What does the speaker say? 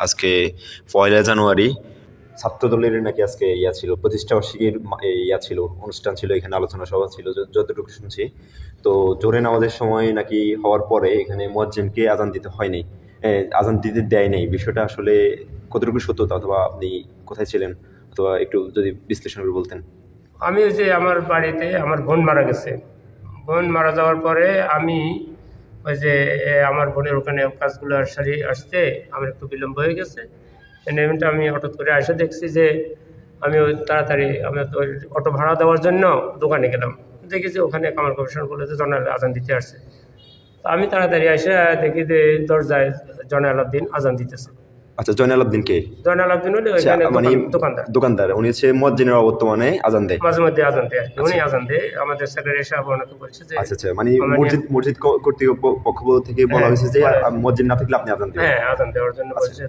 আজকে 1 জানুয়ারি ছাত্রদলের নাকি আজকে ছিল প্রতিষ্ঠাবার্ষিকীর ছিল, অনুষ্ঠান ছিল, এখানে আলোচনা সভা ছিল যতটুকু শুনছি। তো জোহরের নামাজের সময় নাকি হওয়ার পরে এখানে মুয়াজ্জিনকে আজান দিতে হয়নি, আজান দিতে দেয় নাই। বিষয়টা আসলে কতটুকু সত্যতা, অথবা আপনি কোথায় ছিলেন, অথবা একটু যদি বিশ্লেষণ করে বলতেন। আমি ওই যে আমার বাড়িতে আমার বোন মারা গেছে। বোন মারা যাওয়ার পরে আমি ওই যে আমার বোনের ওখানে কাজগুলো সারিয়ে আসতে আমার একটু বিলম্ব হয়ে গেছে। নেমেন্টে আমি হঠাৎ করে এসে দেখছি যে আমি ওই তাড়াতাড়ি আমি ওই অটো ভাড়া দেওয়ার জন্য দোকানে গেলাম। দেখি যে ওখানে কামাল কমিশন বলে যে জয়নাল আজান দিতে আসছে। তো আমি তাড়াতাড়ি এসে দেখি যে দরজায় জয়নাল আবদিন আজান দিতেছে। আচ্ছা, জয়নাল আবদিন কে? জয়নাল আবদিন হলে ওইখানে মানে দোকানদার। দোকানদার, উনি হচ্ছে মুয়াজ্জিনের অবর্তমানে আজান দেয়, মাঝে মধ্যে আজান দেয় আর কি। উনি আজান দেয়, আমাদের সেক্রেটারি সাহেব ওনাকে বলছে যে আচ্ছা আচ্ছা, মানে মসজিদ কর্তৃপক্ষ থেকে বলা হয়েছে যে মুয়াজ্জিন না থাকলে আপনি আজান দিবেন। হ্যাঁ আজান দেওয়ার জন্য বলছে।